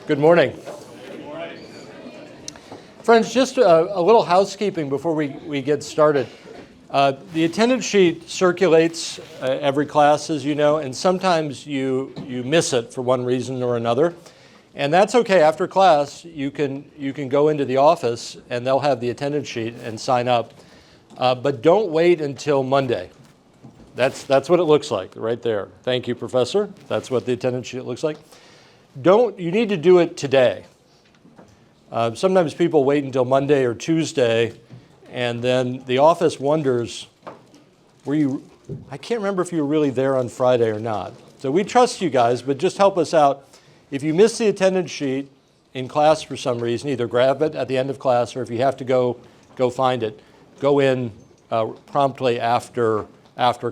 Good morning. Friends, just a little housekeeping before we get started. The attendance sheet circulates every class, as you know, and sometimes you miss it for one reason or another. And that's okay. After class, you can go into the office and they'll have the attendance sheet and sign up. But don't wait until Monday. That's what it looks like right there. Thank you, Professor. That's what the attendance sheet looks like. You need to do it today. Sometimes people wait until Monday or Tuesday, and then the office wonders, I can't remember if you were really there on Friday or not. So we trust you guys, but just help us out. If you miss the attendance sheet in class for some reason, either grab it at the end of class, or if you have to go find it, go in promptly after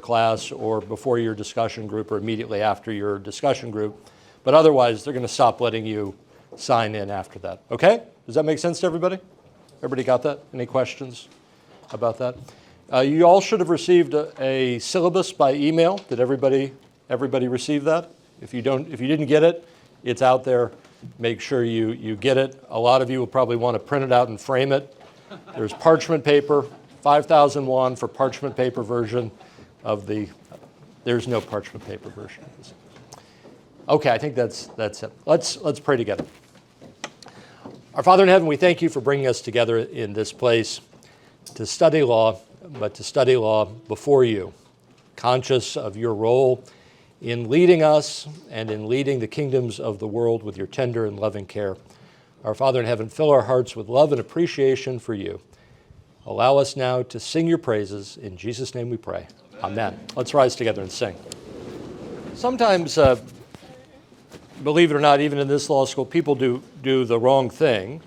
class or before your discussion group or immediately after your discussion group. But otherwise, they're going to stop letting you sign in after that. Okay? Does that make sense to everybody? Everybody got that? Any questions about that? You all should have received a syllabus by email. Did everybody receive that? If you didn't get it, it's out there. Make sure you get it. A lot of you will probably want to print it out and frame it. There's parchment paper, 5,000 won for parchment paper version of there's no parchment paper version. Okay, I think that's it. Let's pray together. Our Father in heaven, we thank you for bringing us together in this place to study law, but to study law before you, conscious of your role in leading us and in leading the kingdoms of the world with your tender and loving care. Our Father in heaven, fill our hearts with love and appreciation for you. Allow us now to sing your praises. In Jesus' name we pray. Amen. Let's rise together and sing. Sometimes, believe it or not, even in this law school, people do the wrong thing.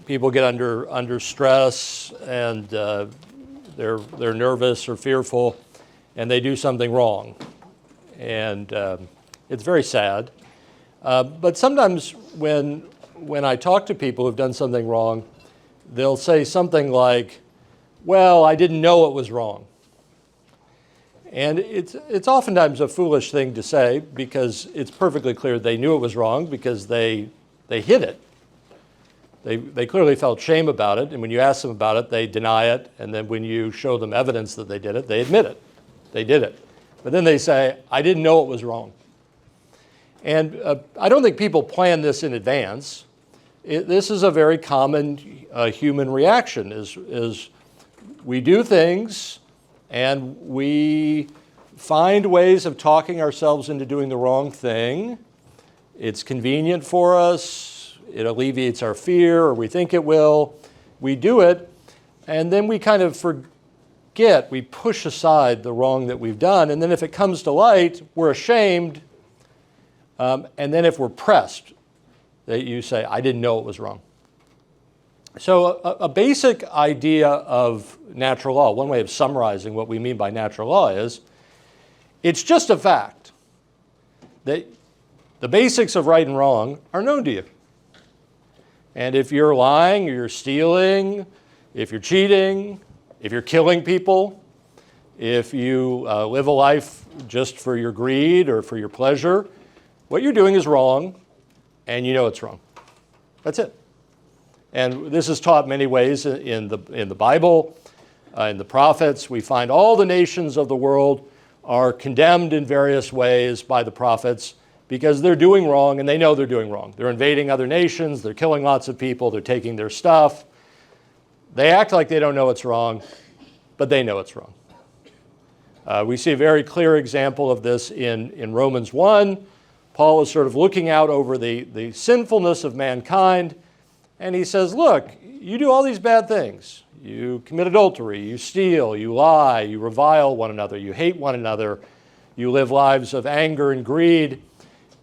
People get under stress and they're nervous or fearful, and they do something wrong. And it's very sad. But sometimes when I talk to people who've done something wrong, they'll say something like, well, I didn't know it was wrong. And it's oftentimes a foolish thing to say because it's perfectly clear they knew it was wrong because they hid it. They clearly felt shame about it, and when you ask them about it, they deny it, and then when you show them evidence that they did it, they admit it. They did it. But then they say, I didn't know it was wrong. And I don't think people plan this in advance. This is a very common human reaction, is we do things and we find ways of talking ourselves into doing the wrong thing. It's convenient for us. It alleviates our fear, or we think it will. We do it, and then we kind of forget. We push aside the wrong that we've done, and then if it comes to light, we're ashamed. And then if we're pressed, that you say, I didn't know it was wrong. So a basic idea of natural law, one way of summarizing what we mean by natural law is, it's just a fact that the basics of right and wrong are known to you. And if you're lying, or you're stealing, if you're cheating, if you're killing people, if you live a life just for your greed or for your pleasure, what you're doing is wrong, and you know it's wrong. That's it. And this is taught many ways in the Bible, in the prophets. We find all the nations of the world are condemned in various ways by the prophets because they're doing wrong, and they know they're doing wrong. They're invading other nations, they're killing lots of people, they're taking their stuff. They act like they don't know it's wrong, but they know it's wrong. We see a very clear example of this in Romans 1. Paul is sort of looking out over the sinfulness of mankind, and he says, look, you do all these bad things. You commit adultery, you steal, you lie, you revile one another, you hate one another, you live lives of anger and greed,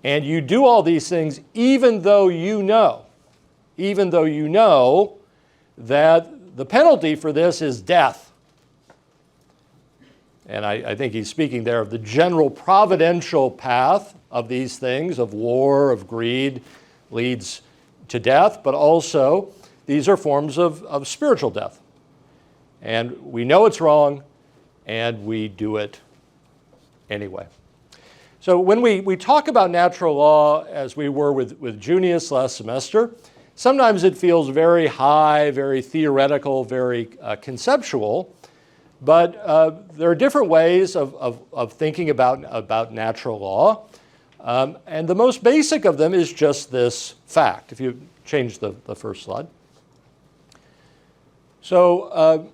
and you do all these things even though you know that the penalty for this is death. And I think he's speaking there of the general providential path of these things, of war, of greed, leads to death, but also these are forms of spiritual death. And we know it's wrong, and we do it anyway. So when we talk about natural law, as we were with Junius last semester, sometimes it feels very high, very theoretical, very conceptual, but there are different ways of thinking about natural law. And the most basic of them is just this fact. If you change the first slide. So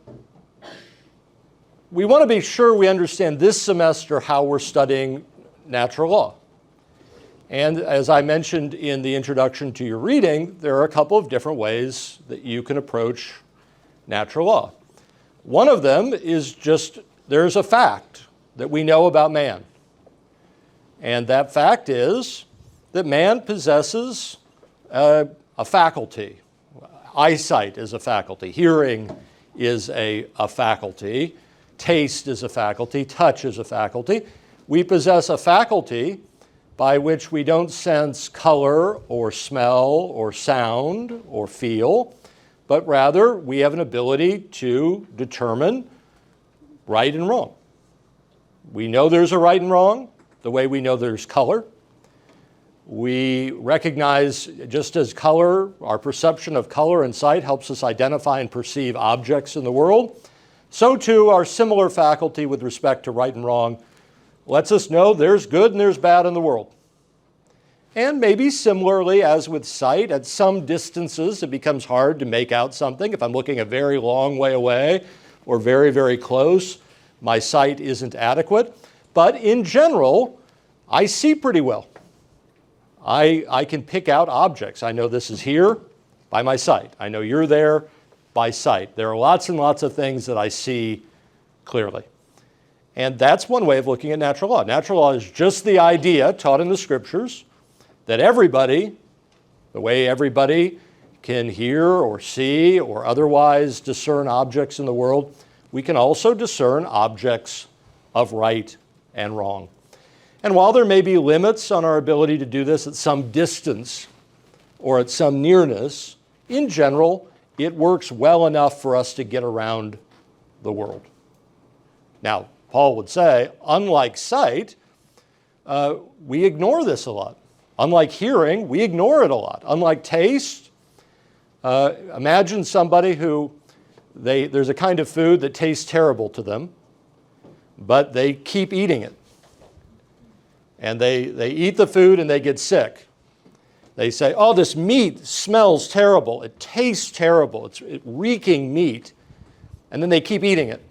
we want to be sure we understand this semester how we're studying natural law. And as I mentioned in the introduction to your reading, there are a couple of different ways that you can approach natural law. One of them is just there's a fact that we know about man. And that fact is that man possesses a faculty. Eyesight is a faculty. Hearing is a faculty. Taste is a faculty. Touch is a faculty. We possess a faculty by which we don't sense color or smell or sound or feel, but rather we have an ability to determine right and wrong. We know there's a right and wrong the way we know there's color. We recognize, just as color, our perception of color and sight helps us identify and perceive objects in the world, so too our similar faculty with respect to right and wrong lets us know there's good and there's bad in the world. And maybe similarly, as with sight, at some distances it becomes hard to make out something. If I'm looking a very long way away or very, very close, my sight isn't adequate. But in general, I see pretty well. I can pick out objects. I know this is here by my sight. I know you're there by sight. There are lots and lots of things that I see clearly. And that's one way of looking at natural law. Natural law is just the idea taught in the scriptures that everybody, the way everybody can hear or see or otherwise discern objects in the world, we can also discern objects of right and wrong. And while there may be limits on our ability to do this at some distance or at some nearness, in general, it works well enough for us to get around the world. Now, Paul would say, unlike sight, we ignore this a lot. Unlike hearing, we ignore it a lot. Unlike taste, imagine somebody who, there's a kind of food that tastes terrible to them, but they keep eating it. And they eat the food and they get sick. They say, oh, this meat smells terrible. It tastes terrible. It's reeking meat. And then they keep eating it.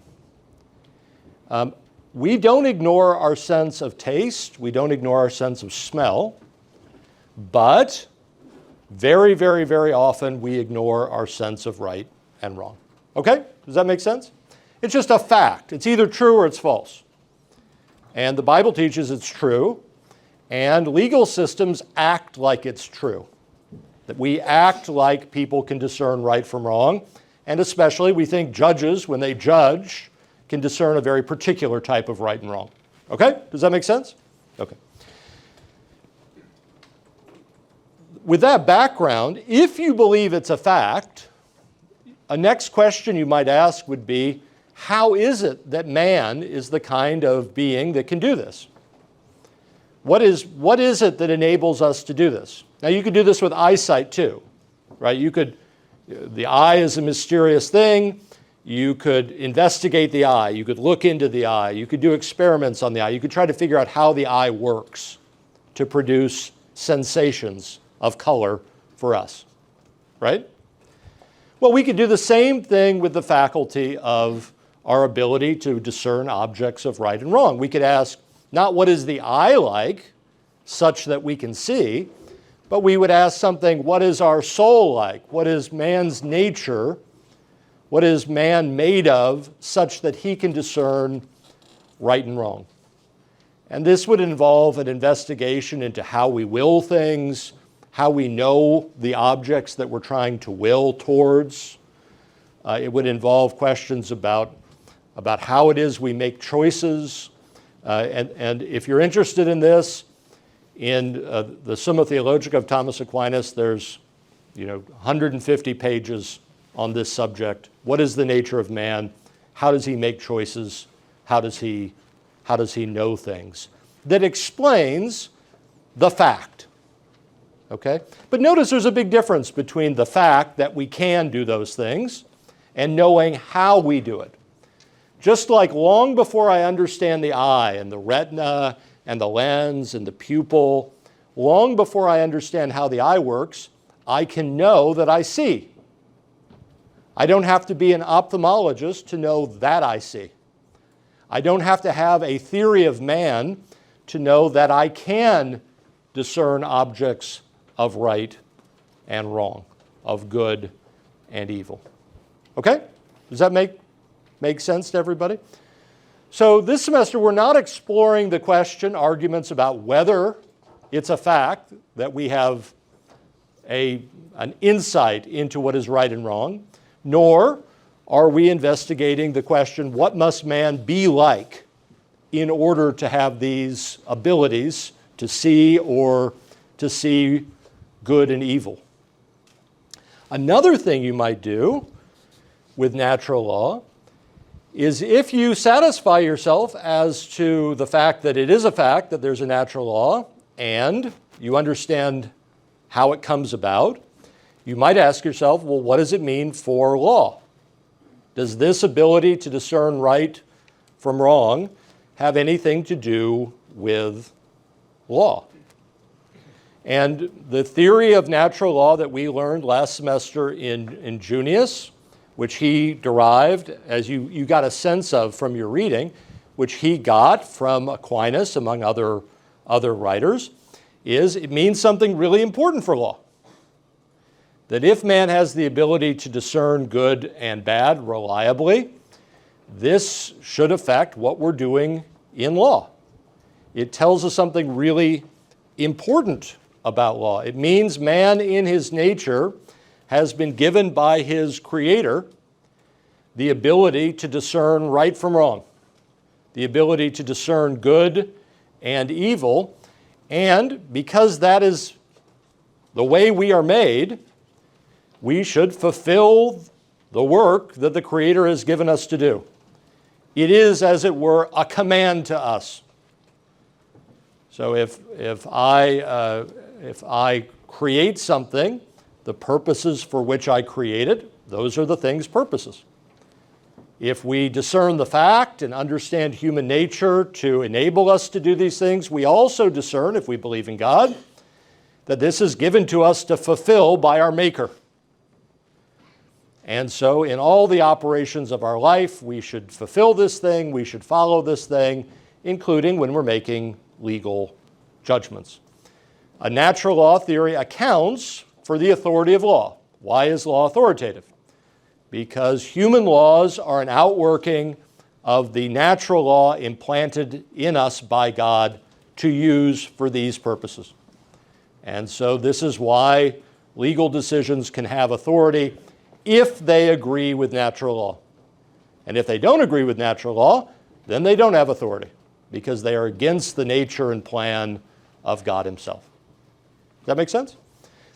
We don't ignore our sense of taste. We don't ignore our sense of smell. But very, very, very often we ignore our sense of right and wrong. Okay? Does that make sense? It's just a fact. It's either true or it's false. And the Bible teaches it's true. And legal systems act like it's true. That we act like people can discern right from wrong. And especially we think judges, when they judge, can discern a very particular type of right and wrong. Okay? Does that make sense? Okay. With that background, if you believe it's a fact, a next question you might ask would be, how is it that man is the kind of being that can do this? What is it that enables us to do this? Now, you could do this with eyesight too, right? The eye is a mysterious thing. You could investigate the eye. You could look into the eye. You could do experiments on the eye. You could try to figure out how the eye works to produce sensations of color for us, right? Well, we could do the same thing with the faculty of our ability to discern objects of right and wrong. We could ask, not what is the eye like, such that we can see, but we would ask something, what is our soul like? What is man's nature? What is man made of, such that he can discern right and wrong? And this would involve an investigation into how we will things, how we know the objects that we're trying to will towards. It would involve questions about how it is we make choices. And if you're interested in this, in the Summa Theologica of Thomas Aquinas, there's 150 pages on this subject. What is the nature of man? How does he make choices? How does he know things? that explains the fact. Okay? But notice there's a big difference between the fact that we can do those things and knowing how we do it. Just like long before I understand the eye and the retina and the lens and the pupil, long before I understand how the eye works, I can know that I see. I don't have to be an ophthalmologist to know that I see. I don't have to have a theory of man to know that I can discern objects of right and wrong, of good and evil. Okay? Does that make sense to everybody? So this semester we're not exploring the question, arguments about whether it's a fact that we have an insight into what is right and wrong, nor are we investigating the question, what must man be like in order to have these abilities to see or to see good and evil. Another thing you might do with natural law is if you satisfy yourself as to the fact that it is a fact that there's a natural law and you understand how it comes about, you might ask yourself, well, what does it mean for law? Does this ability to discern right from wrong have anything to do with law? And the theory of natural law that we learned last semester in Junius, which he derived, as you got a sense of from your reading, which he got from Aquinas, among other writers, is it means something really important for law. That if man has the ability to discern good and bad reliably, this should affect what we're doing in law. It tells us something really important about law. It means man in his nature has been given by his Creator the ability to discern right from wrong, the ability to discern good and evil, and because that is the way we are made, we should fulfill the work that the Creator has given us to do. It is, as it were, a command to us. So if I create something, the purposes for which I create it, those are the thing's purposes. If we discern the fact and understand human nature to enable us to do these things, we also discern, if we believe in God, that this is given to us to fulfill by our Maker. And so in all the operations of our life, we should fulfill this thing, we should follow this thing, including when we're making legal judgments. A natural law theory accounts for the authority of law. Why is law authoritative? Because human laws are an outworking of the natural law implanted in us by God to use for these purposes. And so this is why legal decisions can have authority if they agree with natural law. And if they don't agree with natural law, then they don't have authority because they are against the nature and plan of God Himself. Does that make sense?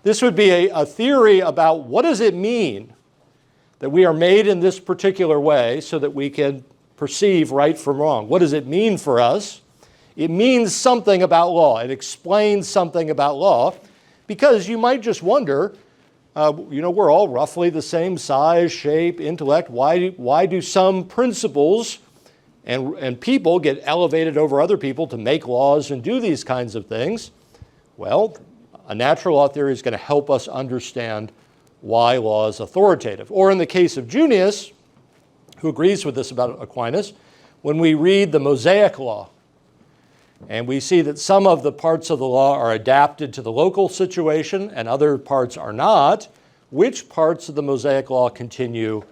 This would be a theory about what does it mean that we are made in this particular way so that we can perceive right from wrong. What does it mean for us? It means something about law. It explains something about law because you might just wonder, we're all roughly the same size, shape, intellect. Why do some principles and people get elevated over other people to make laws and do these kinds of things? Well, a natural law theory is going to help us understand why law is authoritative. Or in the case of Junius, who agrees with this about Aquinas, when we read the Mosaic law, and we see that some of the parts of the law are adapted to the local situation and other parts are not, which parts of the Mosaic law continue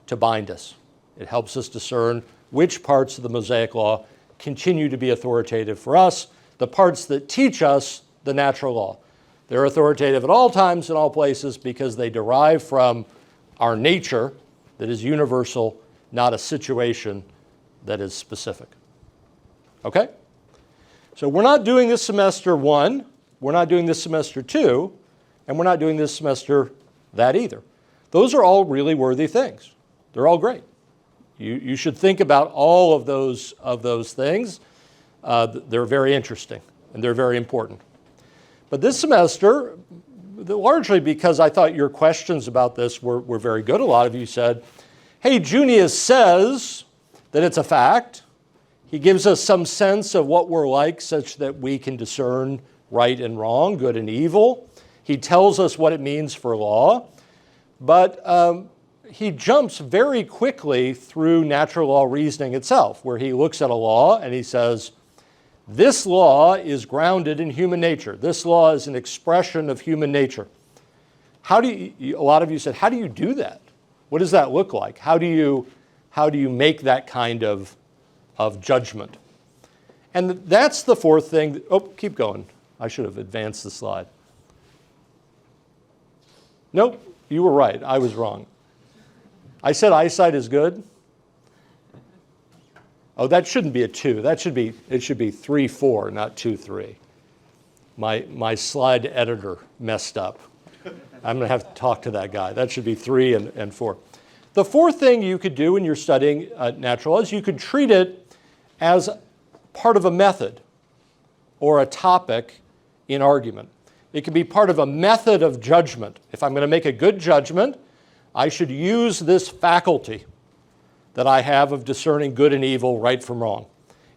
to bind us? It helps us discern which parts of the Mosaic law continue to be authoritative for us, the parts that teach us the natural law. They're authoritative at all times and all places because they derive from our nature that is universal, not a situation that is specific. Okay? So we're not doing this semester 1, we're not doing this semester 2, and we're not doing this semester that either. Those are all really worthy things. They're all great. You should think about all of those things. They're very interesting and they're very important. But this semester, largely because I thought your questions about this were very good. A lot of you said, hey, Junius says that it's a fact. He gives us some sense of what we're like such that we can discern right and wrong, good and evil. He tells us what it means for law. But he jumps very quickly through natural law reasoning itself, where he looks at a law and he says, this law is grounded in human nature. This law is an expression of human nature. A lot of you said, how do you do that? What does that look like? How do you make that kind of judgment? And that's the fourth thing. Oh, keep going. I should have advanced the slide. Nope, you were right. I was wrong. I said eyesight is good. Oh, that shouldn't be a 2. It should be 3-4, not 2-3. My slide editor messed up. I'm going to have to talk to that guy. That should be 3 and 4. The fourth thing you could do when you're studying natural law is you could treat it as part of a method or a topic in argument. It can be part of a method of judgment. If I'm going to make a good judgment, I should use this faculty that I have of discerning good and evil, right from wrong.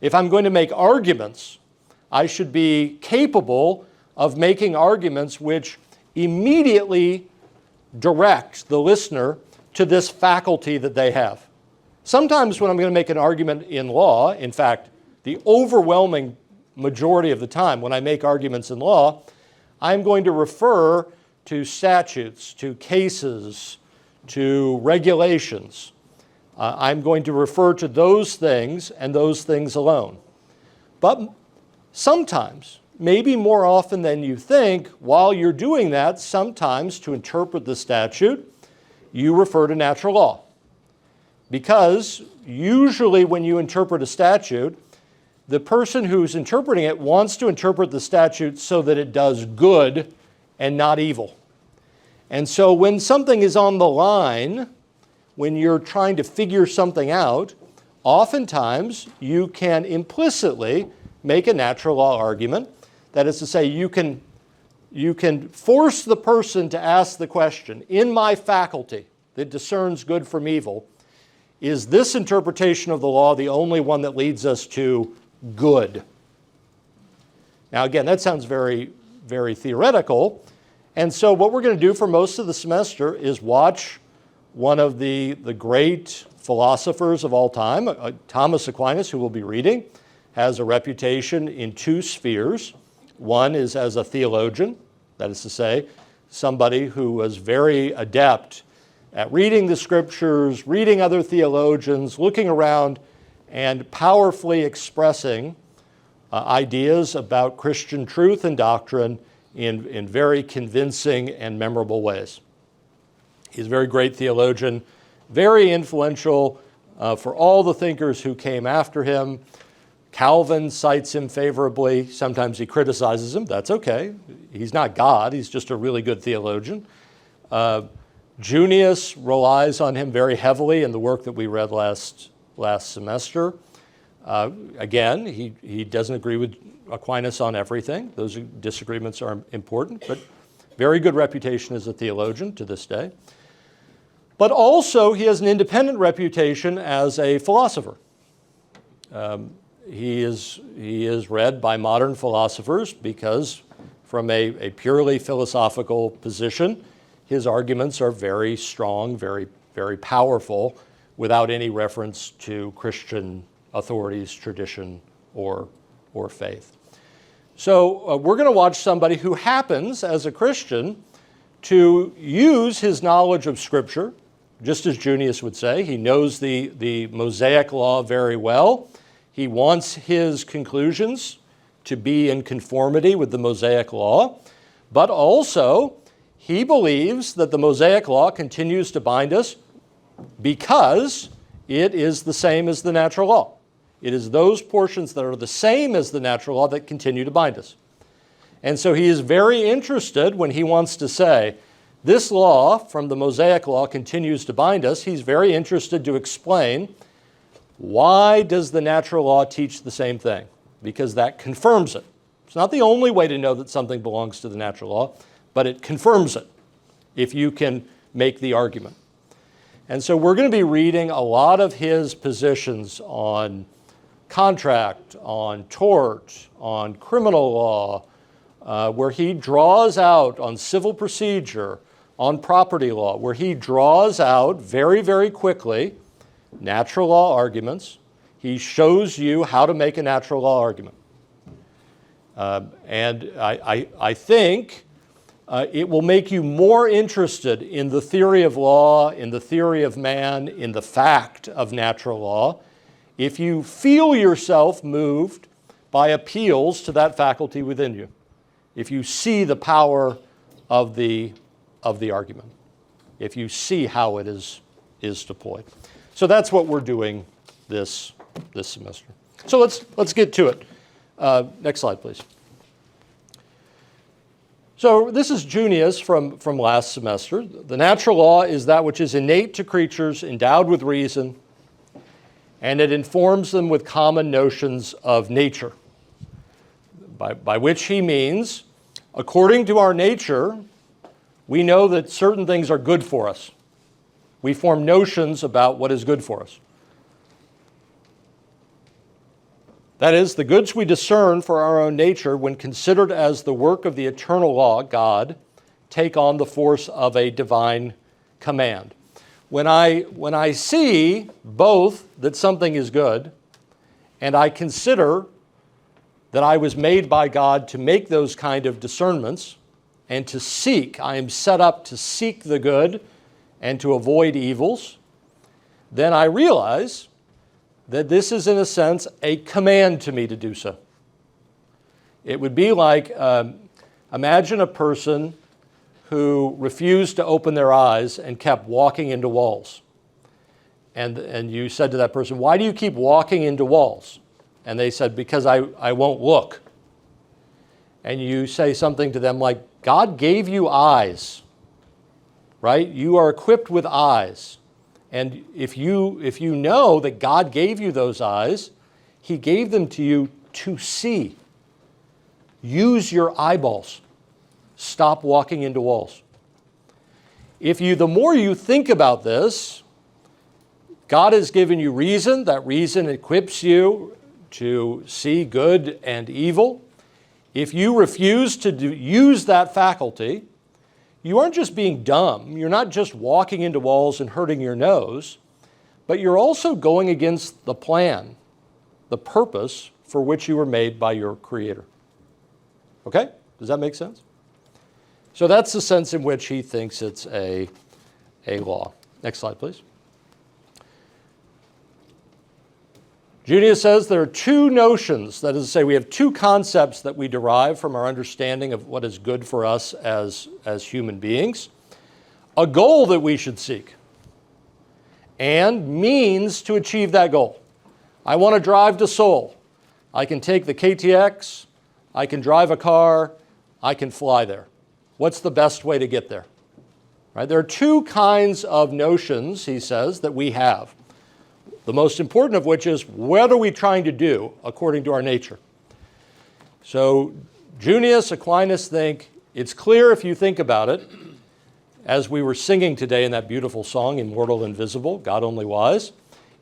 If I'm going to make arguments, I should be capable of making arguments which immediately direct the listener to this faculty that they have. Sometimes when I'm going to make an argument in law, in fact, the overwhelming majority of the time when I make arguments in law, I'm going to refer to statutes, to cases, to regulations. I'm going to refer to those things and those things alone. But sometimes, maybe more often than you think, while you're doing that, sometimes to interpret the statute, you refer to natural law. Because usually when you interpret a statute, the person who's interpreting it wants to interpret the statute so that it does good and not evil. And so when something is on the line, when you're trying to figure something out, oftentimes you can implicitly make a natural law argument. That is to say, you can force the person to ask the question, in my faculty that discerns good from evil, is this interpretation of the law the only one that leads us to good? Now again, that sounds very, very theoretical. And so what we're going to do for most of the semester is watch one of the great philosophers of all time, Thomas Aquinas, who we'll be reading, has a reputation in 2 spheres. One is as a theologian, that is to say, somebody who was very adept at reading the scriptures, reading other theologians, looking around, and powerfully expressing ideas about Christian truth and doctrine in very convincing and memorable ways. He's a very great theologian, very influential for all the thinkers who came after him. Calvin cites him favorably. Sometimes he criticizes him. That's okay. He's not God. He's just a really good theologian. Junius relies on him very heavily in the work that we read last semester. Again, he doesn't agree with Aquinas on everything. Those disagreements are important, but very good reputation as a theologian to this day. But also, he has an independent reputation as a philosopher. He is read by modern philosophers because from a purely philosophical position, his arguments are very strong, very, very powerful, without any reference to Christian authorities, tradition, or faith. So we're going to watch somebody who happens, as a Christian, to use his knowledge of Scripture, just as Junius would say. He knows the Mosaic law very well. He wants his conclusions to be in conformity with the Mosaic law, but also he believes that the Mosaic law continues to bind us because it is the same as the natural law. It is those portions that are the same as the natural law that continue to bind us. And so he is very interested when he wants to say, this law from the Mosaic law continues to bind us. He's very interested to explain, why does the natural law teach the same thing? because that confirms it. It's not the only way to know that something belongs to the natural law, but it confirms it if you can make the argument. And so we're going to be reading a lot of his positions on contract, on tort, on criminal law, where he draws out on civil procedure, on property law, where he draws out very, very quickly natural law arguments. He shows you how to make a natural law argument. And I think it will make you more interested in the theory of law, in the theory of man, in the fact of natural law, if you feel yourself moved by appeals to that faculty within you, if you see the power of the argument, if you see how it is deployed. So that's what we're doing this semester. So let's get to it. Next slide, please. So this is Junius from last semester. The natural law is that which is innate to creatures endowed with reason, and it informs them with common notions of nature, by which he means, according to our nature, we know that certain things are good for us. We form notions about what is good for us. That is, the goods we discern for our own nature, when considered as the work of the eternal law, God, take on the force of a divine command. When I see both that something is good, and I consider that I was made by God to make those kind of discernments, and to seek, I am set up to seek the good and to avoid evils, then I realize that this is, in a sense, a command to me to do so. It would be like, imagine a person who refused to open their eyes and kept walking into walls. And you said to that person, why do you keep walking into walls? And they said, because I won't look. And you say something to them like, God gave you eyes, right? You are equipped with eyes. And if you know that God gave you those eyes, he gave them to you to see. Use your eyeballs. Stop walking into walls. The more you think about this, God has given you reason. That reason equips you to see good and evil. If you refuse to use that faculty, you aren't just being dumb. You're not just walking into walls and hurting your nose, but you're also going against the plan, the purpose for which you were made by your Creator. Okay? Does that make sense? So that's the sense in which he thinks it's a law. Next slide, please. Junius says there are two notions, that is to say, we have two concepts that we derive from our understanding of what is good for us as human beings. A goal that we should seek, and means to achieve that goal. I want to drive to Seoul. I can take the KTX, I can drive a car, I can fly there. What's the best way to get there? Right? There are two kinds of notions, he says, that we have. The most important of which is, what are we trying to do according to our nature? So Junius, Aquinas think it's clear if you think about it, as we were singing today in that beautiful song, Immortal, Invisible, God Only Wise,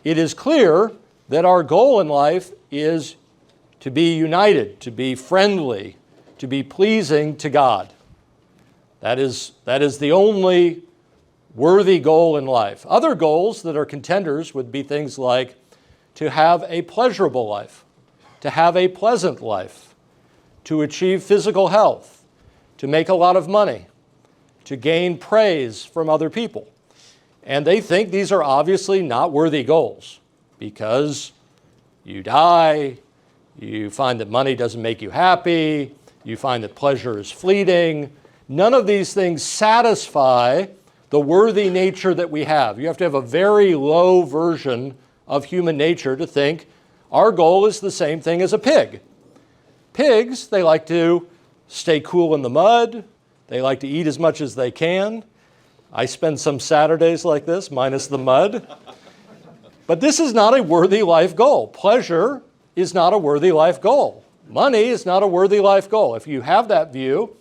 it is clear that our goal in life is to be united, to be friendly, to be pleasing to God. That is the only worthy goal in life. Other goals that are contenders would be things like to have a pleasurable life, to have a pleasant life, to achieve physical health, to make a lot of money, to gain praise from other people. And they think these are obviously not worthy goals because you die, you find that money doesn't make you happy, you find that pleasure is fleeting. None of these things satisfy the worthy nature that we have. You have to have a very low version of human nature to think our goal is the same thing as a pig. Pigs, they like to stay cool in the mud. They like to eat as much as they can. I spend some Saturdays like this, minus the mud. But this is not a worthy life goal. Pleasure is not a worthy life goal. Money is not a worthy life goal. If you have that view,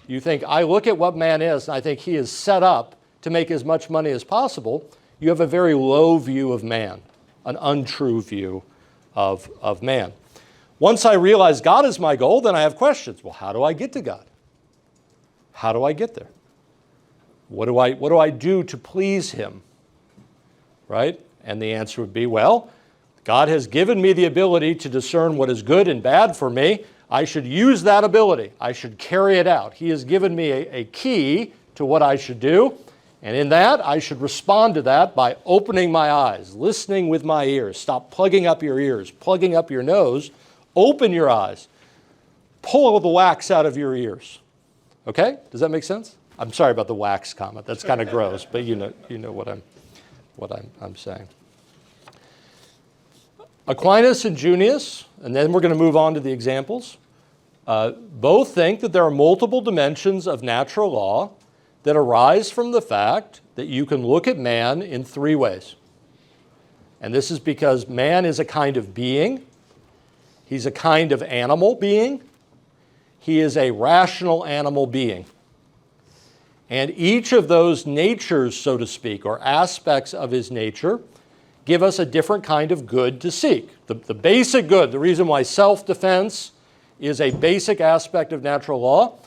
you think, I look at what man is, and I think he is set up to make as much money as possible, you have a very low view of man, an untrue view of man. Once I realize God is my goal, then I have questions. Well, how do I get to God? How do I get there? What do I do to please him? Right? And the answer would be, well, God has given me the ability to discern what is good and bad for me. I should use that ability. I should carry it out. He has given me a key to what I should do. And in that, I should respond to that by opening my eyes, listening with my ears. Stop plugging up your ears, plugging up your nose. Open your eyes. Pull the wax out of your ears. Okay? Does that make sense? I'm sorry about the wax comment. That's kind of gross, but you know what I'm saying. Aquinas and Junius, and then we're going to move on to the examples, both think that there are multiple dimensions of natural law that arise from the fact that you can look at man in three ways. And this is because man is a kind of being. He's a kind of animal being. He is a rational animal being. And each of those natures, so to speak, or aspects of his nature, give us a different kind of good to seek. The basic good, the reason why self-defense is a basic aspect of natural law,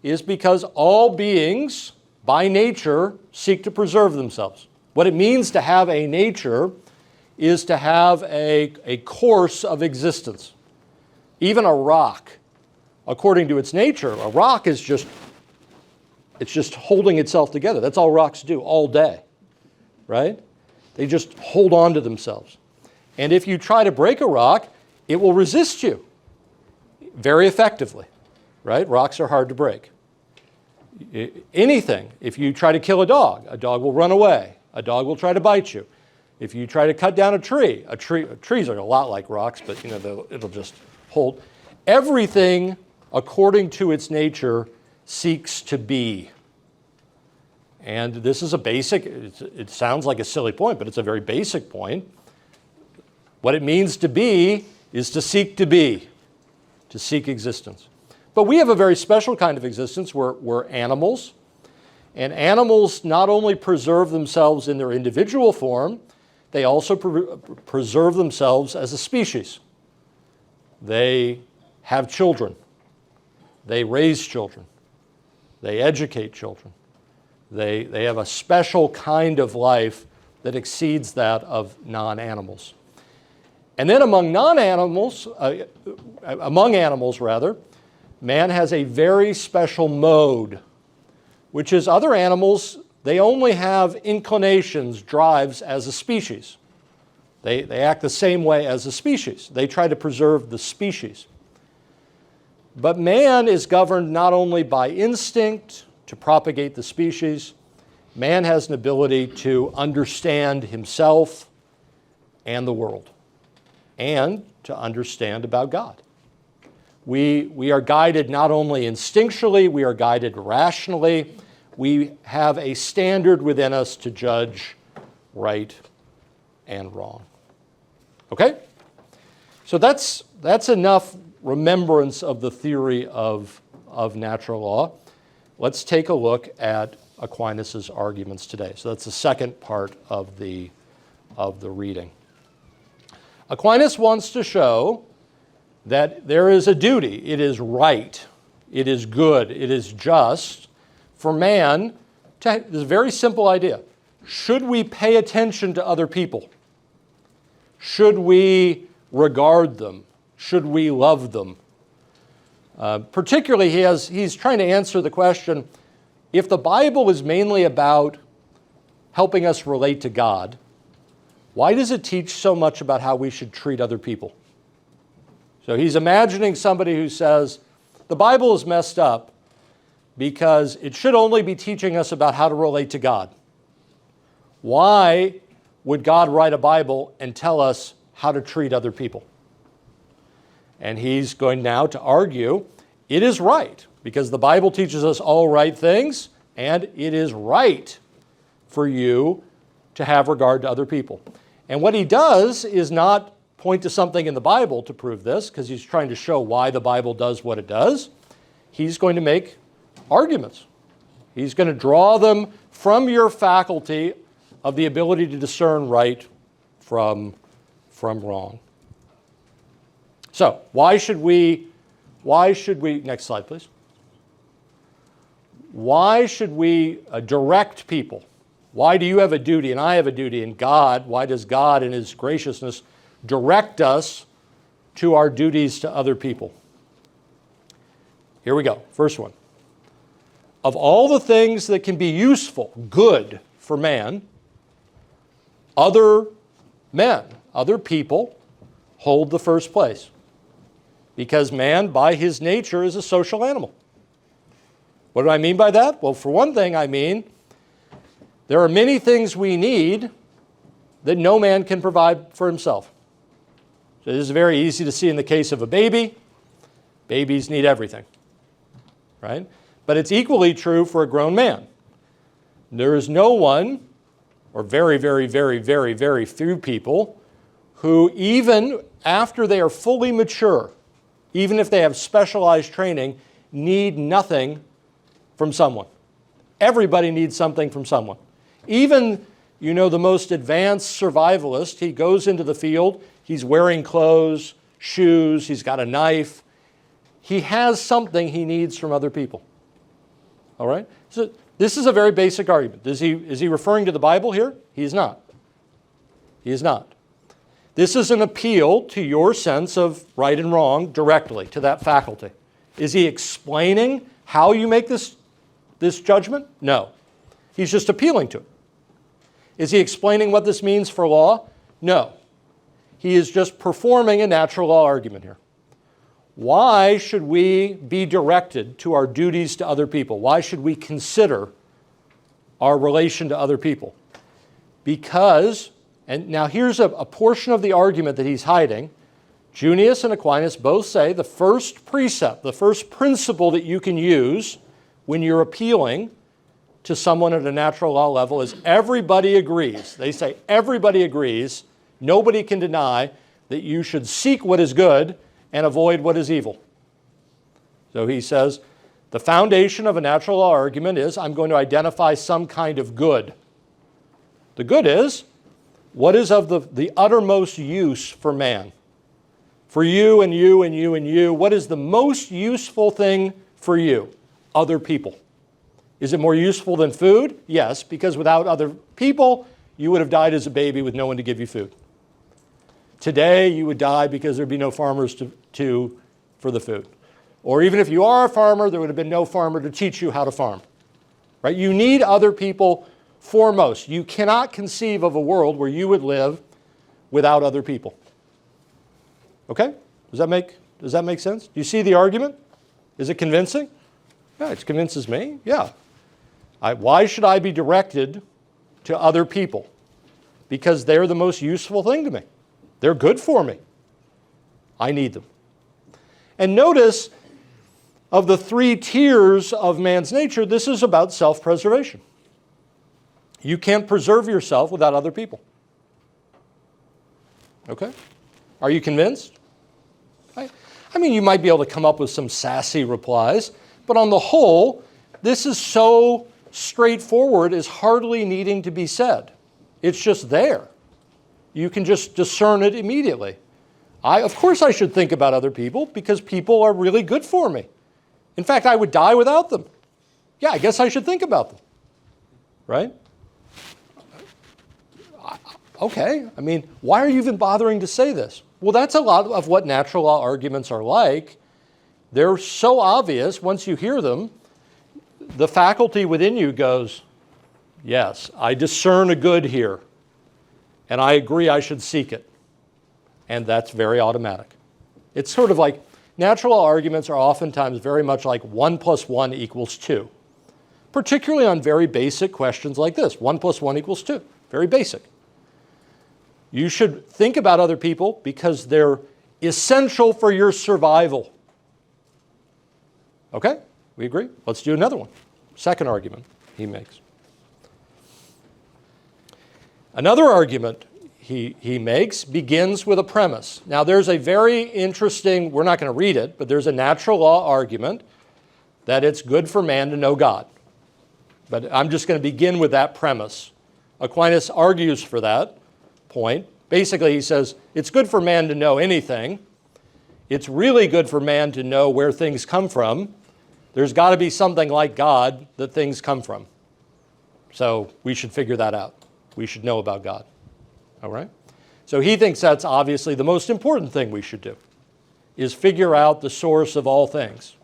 is because all beings, by nature, seek to preserve themselves. What it means to have a nature is to have a course of existence. Even a rock, according to its nature, a rock is just holding itself together. That's all rocks do all day, right? They just hold on to themselves. And if you try to break a rock, it will resist you very effectively, right? Rocks are hard to break. Anything, if you try to kill a dog will run away. A dog will try to bite you. If you try to cut down a tree, trees are a lot like rocks, but it'll just hold. Everything, according to its nature, seeks to be. And this is a basic, it sounds like a silly point, but it's a very basic point. What it means to be is to seek existence. But we have a very special kind of existence. We're animals. And animals not only preserve themselves in their individual form, they also preserve themselves as a species. They have children. They raise children. They educate children. They have a special kind of life that exceeds that of non-animals. And then among animals, man has a very special mode, which is other animals, they only have inclinations, drives as a species. They act the same way as a species. They try to preserve the species. But man is governed not only by instinct to propagate the species, man has an ability to understand himself and the world, and to understand about God. We are guided not only instinctually, we are guided rationally. We have a standard within us to judge right and wrong. Okay? So that's enough remembrance of the theory of natural law. Let's take a look at Aquinas' arguments today. So that's the second part of the reading. Aquinas wants to show that there is a duty. It is right, it is good, it is just for man to, this is a very simple idea. Should we pay attention to other people? Should we regard them? Should we love them? Particularly, he's trying to answer the question, if the Bible is mainly about helping us relate to God, why does it teach so much about how we should treat other people? So he's imagining somebody who says, the Bible is messed up because it should only be teaching us about how to relate to God. Why would God write a Bible and tell us how to treat other people? And he's going now to argue it is right, because the Bible teaches us all right things, and it is right for you to have regard to other people. And what he does is not point to something in the Bible to prove this, because he's trying to show why the Bible does what it does, he's going to make arguments. He's going to draw them from your faculty of the ability to discern right from wrong. So, why should we, next slide please. Why should we direct people? Why do you have a duty and I have a duty? And God, why does God in his graciousness direct us to our duties to other people? Here we go, first one. Of all the things that can be useful, good for man, other men, other people hold the first place. Because man, by his nature, is a social animal. What do I mean by that? Well, for one thing, I mean there are many things we need that no man can provide for himself. So this is very easy to see in the case of a baby. Babies need everything, right? But it's equally true for a grown man. There is no one, or very, very, very, very, very few people, who even after they are fully mature, even if they have specialized training, need nothing from someone. Everybody needs something from someone. Even, the most advanced survivalist, he goes into the field, he's wearing clothes, shoes, he's got a knife. He has something he needs from other people. All right? So this is a very basic argument. Is he referring to the Bible here? He is not. He is not. This is an appeal to your sense of right and wrong directly, to that faculty. Is he explaining how you make this judgment? No. He's just appealing to it. Is he explaining what this means for law? No. He is just performing a natural law argument here. Why should we be directed to our duties to other people? Why should we consider our relation to other people? Because, and now here's a portion of the argument that he's hiding. Junius and Aquinas both say the first precept, the first principle that you can use when you're appealing to someone at a natural law level is everybody agrees. They say everybody agrees, nobody can deny that you should seek what is good and avoid what is evil. So he says, the foundation of a natural law argument is I'm going to identify some kind of good. The good is, what is of the uttermost use for man? For you and you and you and you, what is the most useful thing for you? Other people. Is it more useful than food? Yes, because without other people, you would have died as a baby with no one to give you food. Today, you would die because there'd be no farmers for the food. Or even if you are a farmer, there would have been no farmer to teach you how to farm. Right? You need other people foremost. You cannot conceive of a world where you would live without other people. Okay? Does that make sense? Do you see the argument? Is it convincing? Yeah, it convinces me. Yeah. Why should I be directed to other people? Because they're the most useful thing to me. They're good for me. I need them. And notice, of the three tiers of man's nature, this is about self-preservation. You can't preserve yourself without other people. Okay? Are you convinced? I mean, you might be able to come up with some sassy replies, but on the whole, this is so straightforward as hardly needing to be said. It's just there. You can just discern it immediately. Of course I should think about other people because people are really good for me. In fact, I would die without them. Yeah, I guess I should think about them. Right? Okay, I mean, why are you even bothering to say this? Well, that's a lot of what natural law arguments are like. They're so obvious, once you hear them, the faculty within you goes, yes, I discern a good here, and I agree I should seek it. And that's very automatic. It's sort of like, natural law arguments are oftentimes very much like 1 + 1 = 2, particularly on very basic questions like this. 1 + 1 = 2, very basic. You should think about other people because they're essential for your survival. Okay, we agree? Let's do another one. Second argument he makes. Another argument he makes begins with a premise. Now there's a very interesting, we're not going to read it, but there's a natural law argument that it's good for man to know God. But I'm just going to begin with that premise. Aquinas argues for that point. Basically, he says it's good for man to know anything. It's really good for man to know where things come from. There's got to be something like God that things come from. So we should figure that out. We should know about God. All right? So he thinks that's obviously the most important thing we should do, is figure out the source of all things.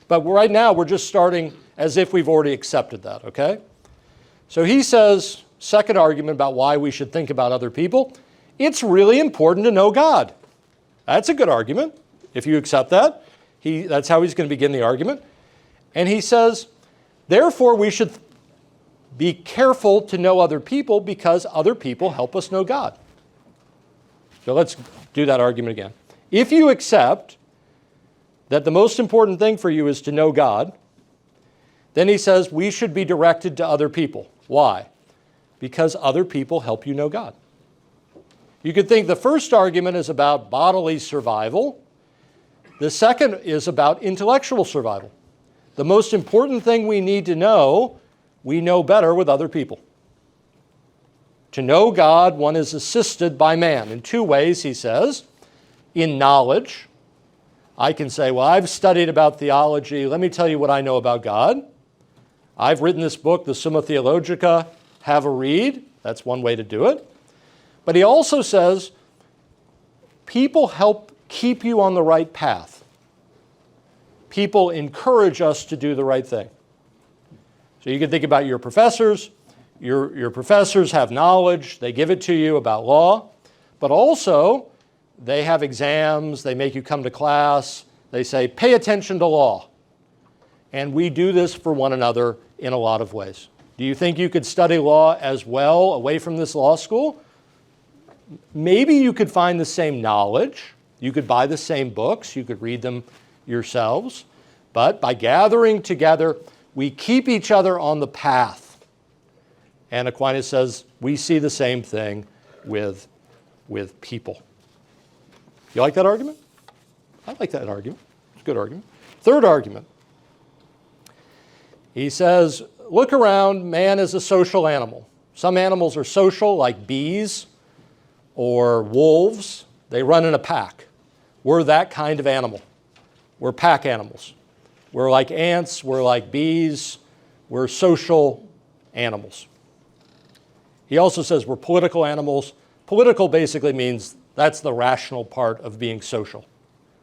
But right now, we're just starting as if we've already accepted that, okay? So he says, second argument about why we should think about other people, it's really important to know God. That's a good argument, if you accept that. That's how he's going to begin the argument. And he says, therefore, we should be careful to know other people because other people help us know God. So let's do that argument again. If you accept that the most important thing for you is to know God, then he says we should be directed to other people. Why? Because other people help you know God. You could think the first argument is about bodily survival. The second is about intellectual survival. The most important thing we need to know, we know better with other people. To know God, one is assisted by man in two ways, he says. In knowledge, I can say, well, I've studied about theology. Let me tell you what I know about God. I've written this book, the Summa Theologica. Have a read. That's one way to do it. But he also says, people help keep you on the right path. People encourage us to do the right thing. So you can think about your professors. Your professors have knowledge. They give it to you about law. But also, they have exams. They make you come to class. They say, pay attention to law. And we do this for one another in a lot of ways. Do you think you could study law as well away from this law school? Maybe you could find the same knowledge. You could buy the same books. You could read them yourselves. But by gathering together, we keep each other on the path. And Aquinas says we see the same thing with people. You like that argument? I like that argument. It's a good argument. Third argument. He says, look around, man is a social animal. Some animals are social, like bees or wolves. They run in a pack. We're that kind of animal. We're pack animals. We're like ants, we're like bees, we're social animals. He also says we're political animals. Political basically means that's the rational part of being social.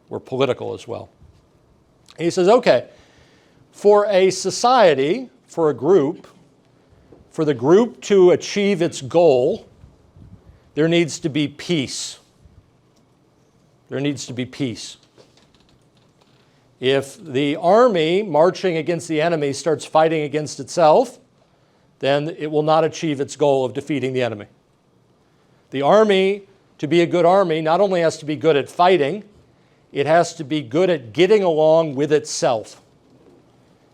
We're political as well. And he says, okay, for a society, for a group, for the group to achieve its goal, there needs to be peace. There needs to be peace. If the army marching against the enemy starts fighting against itself, then it will not achieve its goal of defeating the enemy. The army, to be a good army, not only has to be good at fighting, it has to be good at getting along with itself.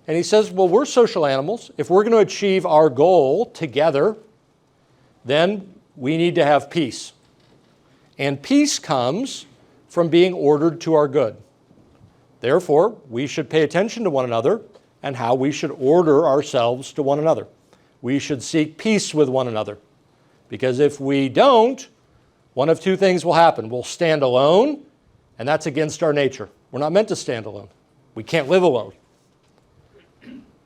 And he says, well, we're social animals. If we're going to achieve our goal together, then we need to have peace. And peace comes from being ordered to our good. Therefore, we should pay attention to one another and how we should order ourselves to one another. We should seek peace with one another. Because if we don't, one of two things will happen. We'll stand alone, and that's against our nature. We're not meant to stand alone. We can't live alone.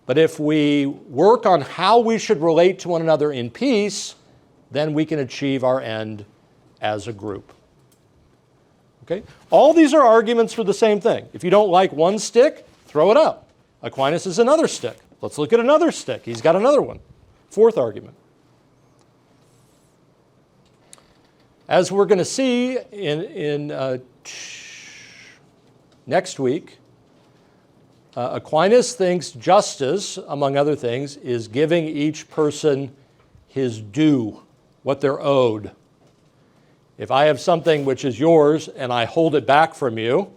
But if we work on how we should relate to one another in peace, then we can achieve our end as a group. Okay? All these are arguments for the same thing. If you don't like one stick, throw it out. Aquinas is another stick. Let's look at another stick. He's got another one. Fourth argument. As we're going to see in next week, Aquinas thinks justice, among other things, is giving each person his due, what they're owed. If I have something which is yours and I hold it back from you,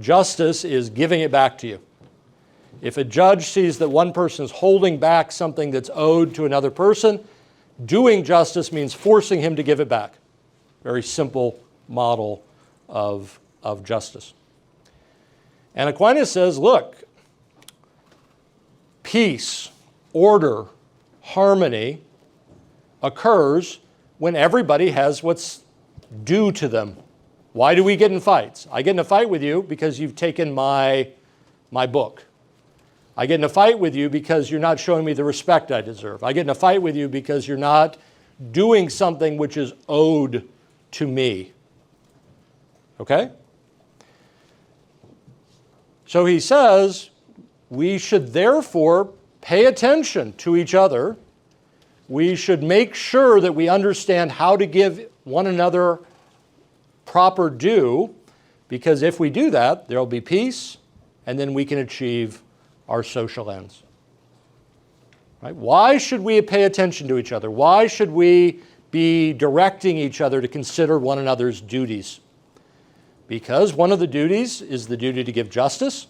justice is giving it back to you. If a judge sees that one person is holding back something that's owed to another person, doing justice means forcing him to give it back. very simple model of justice. And Aquinas says, look, peace, order, harmony occurs when everybody has what's due to them. Why do we get in fights? I get in a fight with you because you've taken my book. I get in a fight with you because you're not showing me the respect I deserve. I get in a fight with you because you're not doing something which is owed to me. Okay? So he says we should therefore pay attention to each other. We should make sure that we understand how to give one another proper due, because if we do that, there will be peace, and then we can achieve our social ends. Right? Why should we pay attention to each other? Why should we be directing each other to consider one another's duties? Because one of the duties is the duty to give justice.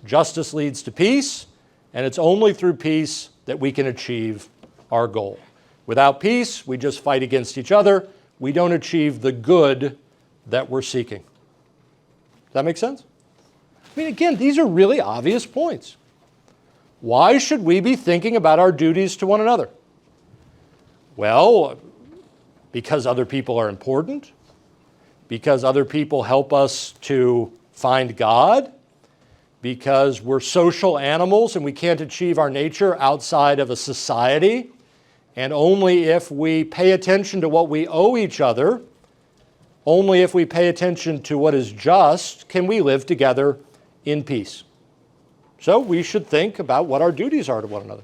Justice leads to peace, and it's only through peace that we can achieve our goal. Without peace, we just fight against each other. We don't achieve the good that we're seeking. Does that make sense? I mean, again, these are really obvious points. Why should we be thinking about our duties to one another? Well, because other people are important, because other people help us to find God, because we're social animals and we can't achieve our nature outside of a society, and only if we pay attention to what we owe each other, only if we pay attention to what is just, can we live together in peace. So we should think about what our duties are to one another.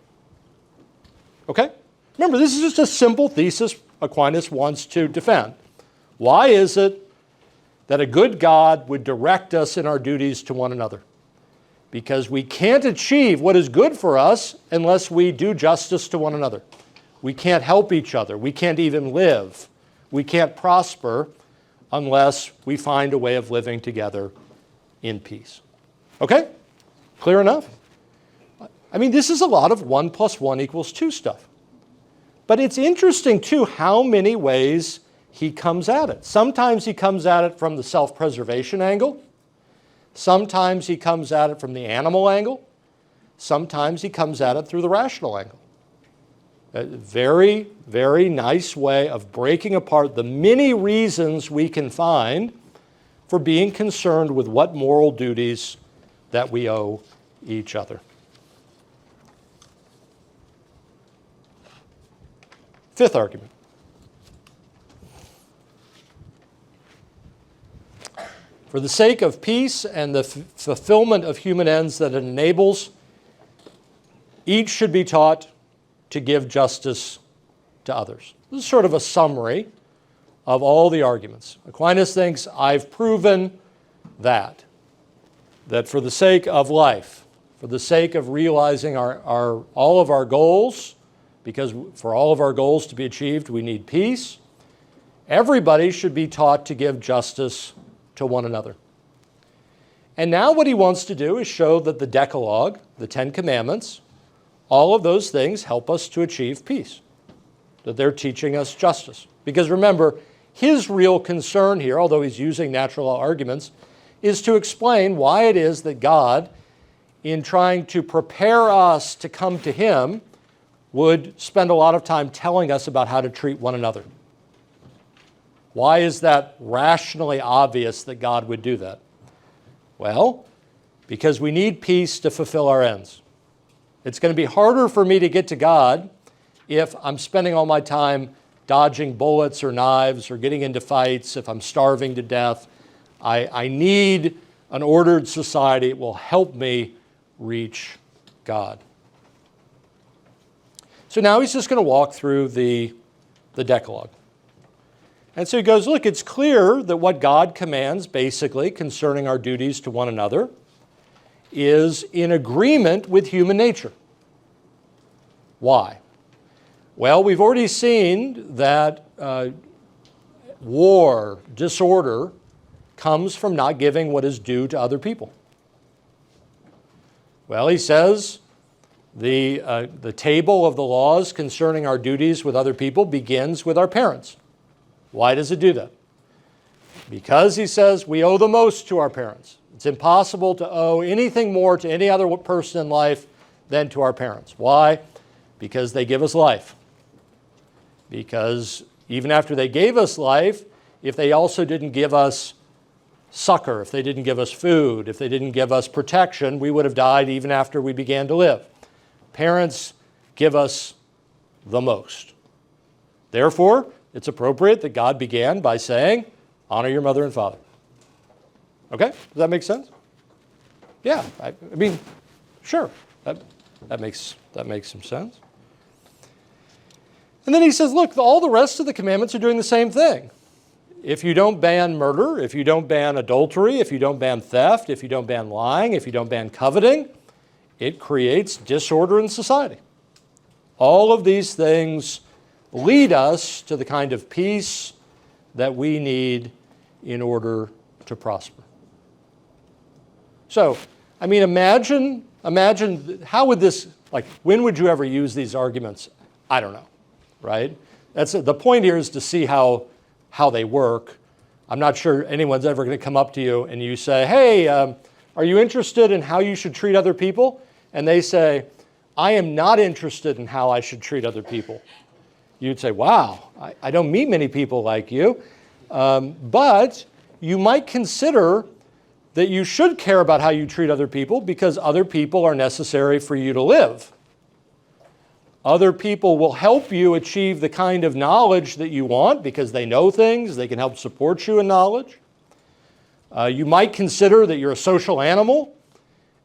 Okay? Remember, this is just a simple thesis Aquinas wants to defend. Why is it that a good God would direct us in our duties to one another? Because we can't achieve what is good for us unless we do justice to one another. We can't help each other. We can't even live. We can't prosper unless we find a way of living together in peace. Okay? Clear enough? I mean, this is a lot of 1 + 1 = 2 stuff. But it's interesting, too, how many ways he comes at it. Sometimes he comes at it from the self-preservation angle. Sometimes he comes at it from the animal angle. Sometimes he comes at it through the rational angle. A very, very nice way of breaking apart the many reasons we can find for being concerned with what moral duties that we owe each other. Fifth argument. For the sake of peace and the fulfillment of human ends that it enables, each should be taught to give justice to others. This is sort of a summary of all the arguments. Aquinas thinks, I've proven that for the sake of life, for the sake of realizing all of our goals, because for all of our goals to be achieved, we need peace, everybody should be taught to give justice to one another. And now what he wants to do is show that the Decalogue, the 10 Commandments, all of those things help us to achieve peace, that they're teaching us justice. Because remember, his real concern here, although he's using natural law arguments, is to explain why it is that God, in trying to prepare us to come to him, would spend a lot of time telling us about how to treat one another. Why is that rationally obvious that God would do that? Well, because we need peace to fulfill our ends. It's going to be harder for me to get to God if I'm spending all my time dodging bullets or knives or getting into fights, if I'm starving to death. I need an ordered society. It will help me reach God. So now he's just going to walk through the Decalogue. And so he goes, look, it's clear that what God commands, basically, concerning our duties to one another, is in agreement with human nature. Why? Well, we've already seen that war, disorder, comes from not giving what is due to other people. Well, he says the table of the laws concerning our duties with other people begins with our parents. Why does it do that? Because he says we owe the most to our parents. It's impossible to owe anything more to any other person in life than to our parents. Why? Because they give us life. Because even after they gave us life, if they also didn't give us succor, if they didn't give us food, if they didn't give us protection, we would have died even after we began to live. Parents give us the most. Therefore, it's appropriate that God began by saying, honor your mother and father. Okay? Does that make sense? Yeah. I mean, sure. That makes some sense. And then he says, look, all the rest of the commandments are doing the same thing. If you don't ban murder, if you don't ban adultery, if you don't ban theft, if you don't ban lying, if you don't ban coveting, it creates disorder in society. All of these things lead us to the kind of peace that we need in order to prosper. So, I mean, imagine how would this, like, when would you ever use these arguments? I don't know, right? The point here is to see how they work. I'm not sure anyone's ever going to come up to you and you say, hey, are you interested in how you should treat other people? And they say, I am not interested in how I should treat other people. You'd say, wow, I don't meet many people like you. But you might consider that you should care about how you treat other people because other people are necessary for you to live. Other people will help you achieve the kind of knowledge that you want because they know things, they can help support you in knowledge. You might consider that you're a social animal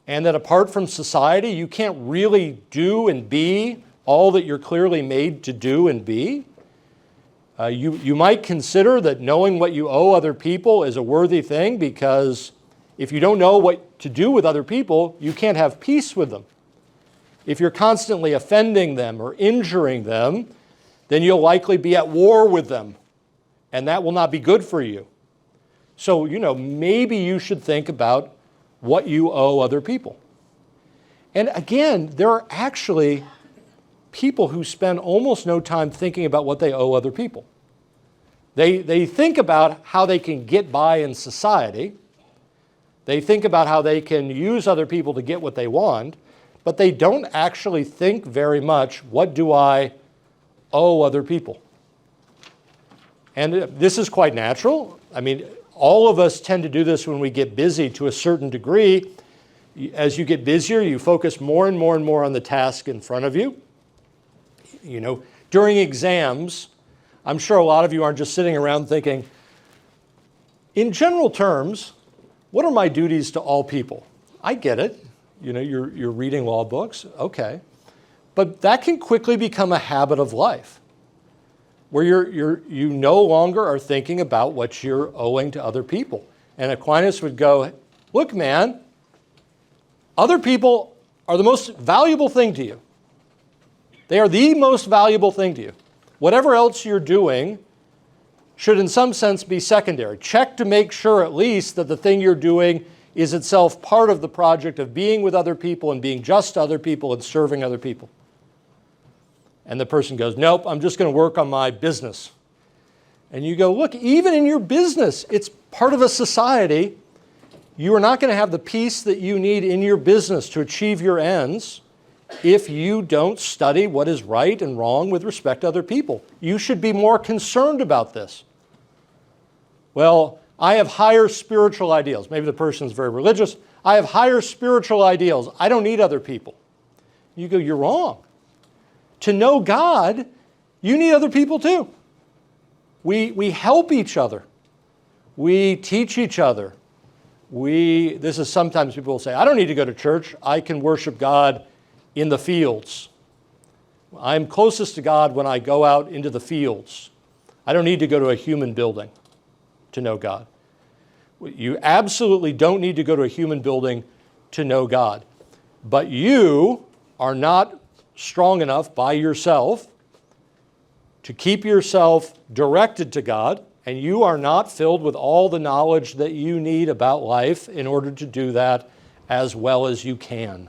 and that apart from society, you can't really do and be all that you're clearly made to do and be. You might consider that knowing what you owe other people is a worthy thing because if you don't know what to do with other people, you can't have peace with them. If you're constantly offending them or injuring them, then you'll likely be at war with them, and that will not be good for you. So, maybe you should think about what you owe other people. And again, there are actually people who spend almost no time thinking about what they owe other people. They think about how they can get by in society. They think about how they can use other people to get what they want, but they don't actually think very much, what do I owe other people? And this is quite natural. I mean, all of us tend to do this when we get busy to a certain degree. As you get busier, you focus more and more and more on the task in front of you. During exams, I'm sure a lot of you aren't just sitting around thinking, in general terms, what are my duties to all people? I get it. You're reading law books. Okay. But that can quickly become a habit of life where you no longer are thinking about what you're owing to other people. And Aquinas would go, look, man, other people are the most valuable thing to you. They are the most valuable thing to you. Whatever else you're doing should in some sense be secondary. Check to make sure at least that the thing you're doing is itself part of the project of being with other people and being just to other people and serving other people. And the person goes, nope, I'm just going to work on my business. And you go, look, even in your business, it's part of a society. You are not going to have the peace that you need in your business to achieve your ends if you don't study what is right and wrong with respect to other people. You should be more concerned about this. Well, I have higher spiritual ideals. Maybe the person is very religious. I have higher spiritual ideals. I don't need other people. You go, you're wrong. To know God, you need other people too. We help each other. We teach each other. This is sometimes people will say, I don't need to go to church. I can worship God in the fields. I'm closest to God when I go out into the fields. I don't need to go to a human building to know God. You absolutely don't need to go to a human building to know God. But you are not strong enough by yourself to keep yourself directed to God, and you are not filled with all the knowledge that you need about life in order to do that as well as you can.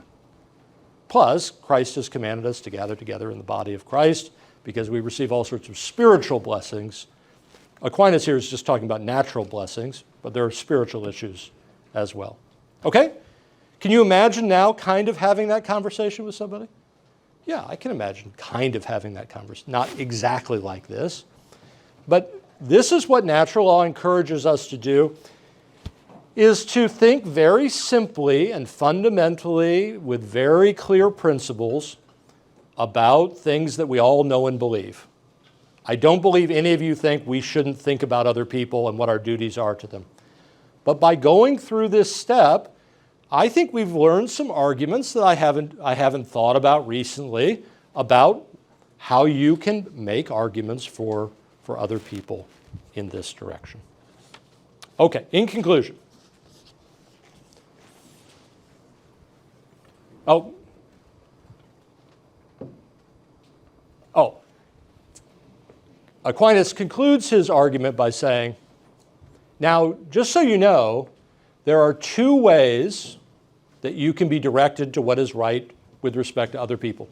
Plus, Christ has commanded us to gather together in the body of Christ because we receive all sorts of spiritual blessings Aquinas here is just talking about natural blessings, but there are spiritual issues as well. Okay? Can you imagine now kind of having that conversation with somebody? Yeah, I can imagine kind of having that conversation. Not exactly like this, but this is what natural law encourages us to do, is to think very simply and fundamentally with very clear principles about things that we all know and believe. I don't believe any of you think we shouldn't think about other people and what our duties are to them. But by going through this step, I think we've learned some arguments that I haven't thought about recently about how you can make arguments for other people in this direction. Okay, in conclusion. Aquinas concludes his argument by saying, now, just so you know, there are two ways that you can be directed to what is right with respect to other people.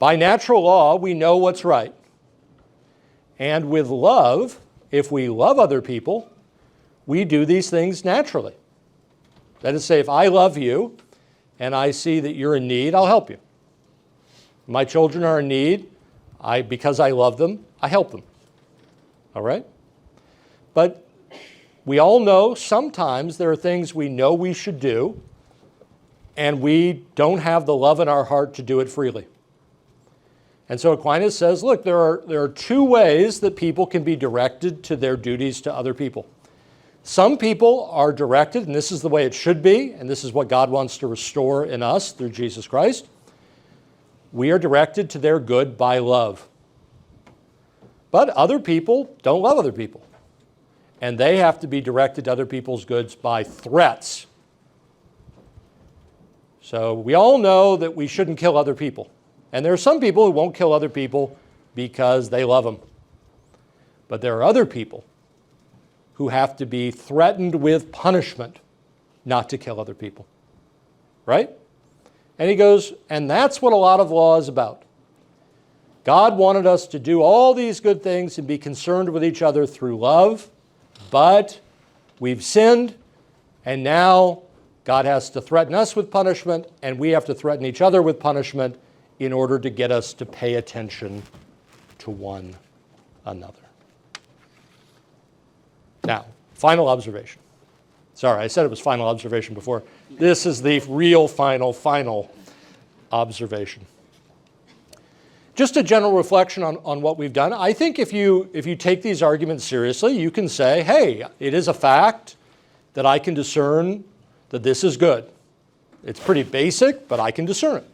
By natural law, we know what's right. And with love, if we love other people, we do these things naturally. That is to say, if I love you and I see that you're in need, I'll help you. My children are in need. Because I love them, I help them. All right? But we all know sometimes there are things we know we should do, and we don't have the love in our heart to do it freely. And so Aquinas says, look, there are two ways that people can be directed to their duties to other people. Some people are directed, and this is the way it should be, and this is what God wants to restore in us through Jesus Christ. We are directed to their good by love. But other people don't love other people. And they have to be directed to other people's goods by threats. So we all know that we shouldn't kill other people. And there are some people who won't kill other people because they love them. But there are other people who have to be threatened with punishment not to kill other people. Right? And he goes, and that's what a lot of law is about. God wanted us to do all these good things and be concerned with each other through love, but we've sinned, and now God has to threaten us with punishment, and we have to threaten each other with punishment in order to get us to pay attention to one another. Now, final observation. Sorry, I said it was final observation before. This is the real final observation. Just a general reflection on what we've done. I think if you take these arguments seriously, you can say, hey, it is a fact that I can discern that this is good. It's pretty basic, but I can discern it.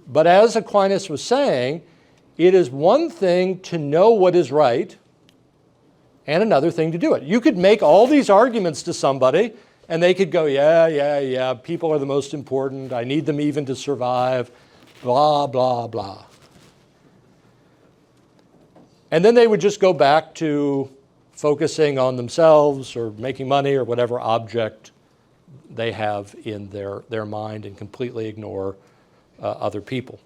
But as Aquinas was saying, it is one thing to know what is right and another thing to do it. You could make all these arguments to somebody and they could go, yeah, people are the most important. I need them even to survive, blah, blah, blah. And then they would just go back to focusing on themselves or making money or whatever object they have in their mind and completely ignore other people.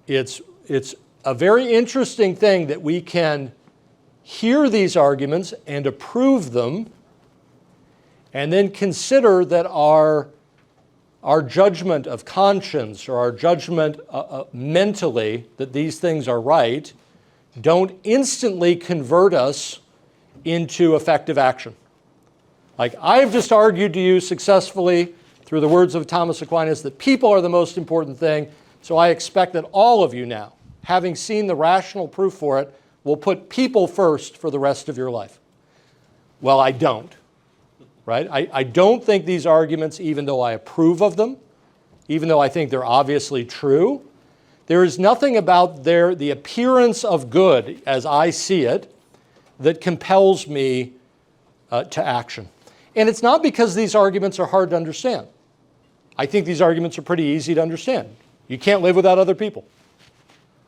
It's a very interesting thing that we can hear these arguments and approve them and then consider that our judgment of conscience or our judgment mentally that these things are right don't instantly convert us into effective action. Like, I've just argued to you successfully through the words of Thomas Aquinas that people are the most important thing, so I expect that all of you now, having seen the rational proof for it, will put people first for the rest of your life. Well, I don't. Right? I don't think these arguments, even though I approve of them, even though I think they're obviously true, there is nothing about the appearance of good, as I see it, that compels me to action. And it's not because these arguments are hard to understand. I think these arguments are pretty easy to understand. You can't live without other people.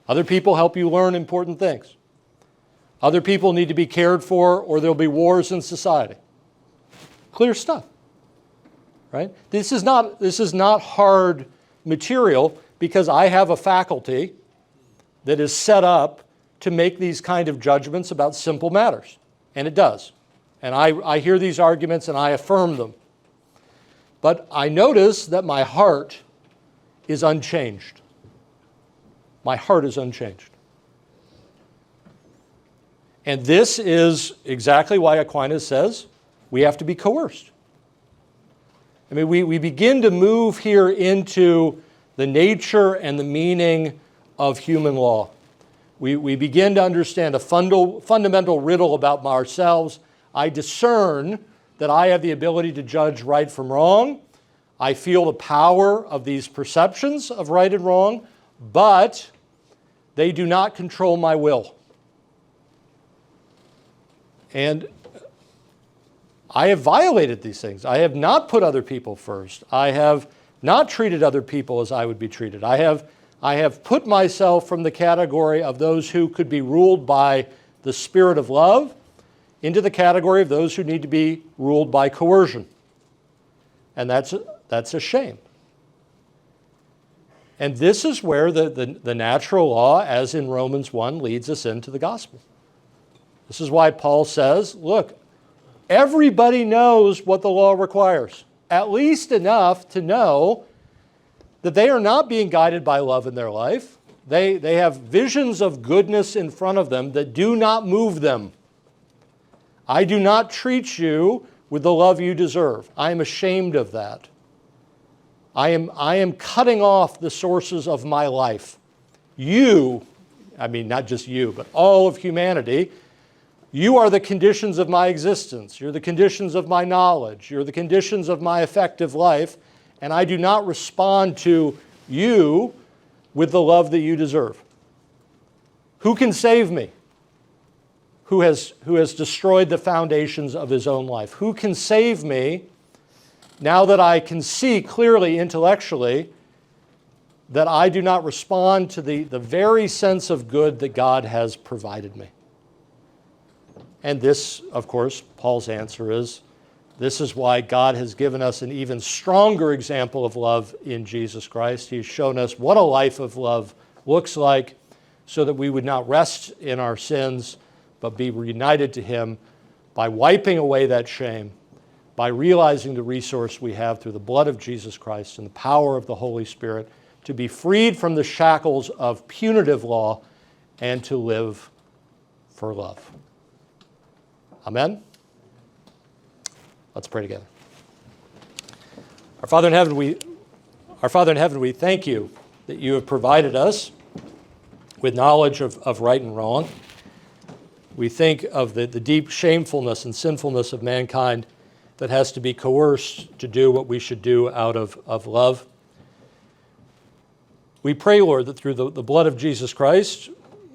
Other people help you learn important things. Other people need to be cared for, or there'll be wars in society. Clear stuff, right? This is not hard material because I have a faculty that is set up to make these kind of judgments about simple matters. And it does. And I hear these arguments and I affirm them. But I notice that my heart is unchanged. My heart is unchanged. And this is exactly why Aquinas says we have to be coerced. I mean, we begin to move here into the nature and the meaning of human law. We begin to understand a fundamental riddle about ourselves. I discern that I have the ability to judge right from wrong. I feel the power of these perceptions of right and wrong, but they do not control my will. And I have violated these things. I have not put other people first. I have not treated other people as I would be treated. I have put myself from the category of those who could be ruled by the spirit of love into the category of those who need to be ruled by coercion. And that's a shame. And this is where the natural law, as in Romans 1, leads us into the gospel. This is why Paul says, look, everybody knows what the law requires, at least enough to know that they are not being guided by love in their life. They have visions of goodness in front of them that do not move them. I do not treat you with the love you deserve. I am ashamed of that. I am cutting off the sources of my life. You, I mean not just you, but all of humanity, you are the conditions of my existence. You're the conditions of my knowledge. You're the conditions of my effective life. And I do not respond to you with the love that you deserve. Who can save me? Who has destroyed the foundations of his own life? Who can save me now that I can see clearly intellectually that I do not respond to the very sense of good that God has provided me? And this, of course, Paul's answer is, this is why God has given us an even stronger example of love in Jesus Christ. He's shown us what a life of love looks like so that we would not rest in our sins, but be reunited to Him by wiping away that shame, by realizing the resource we have through the blood of Jesus Christ and the power of the Holy Spirit to be freed from the shackles of punitive law and to live for love. Amen? Let's pray together. Our Father in heaven, we thank you that you have provided us with knowledge of right and wrong. We think of the deep shamefulness and sinfulness of mankind that has to be coerced to do what we should do out of love. We pray, Lord, that through the blood of Jesus Christ,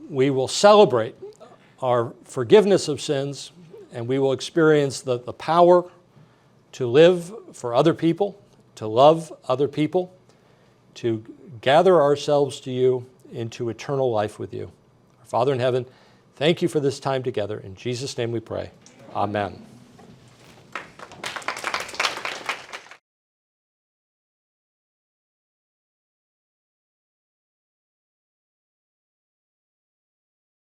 we will celebrate our forgiveness of sins, and we will experience the power to live for other people, to love other people, to gather ourselves to you into eternal life with you. Our Father in heaven, thank you for this time together. In Jesus' name we pray. Amen.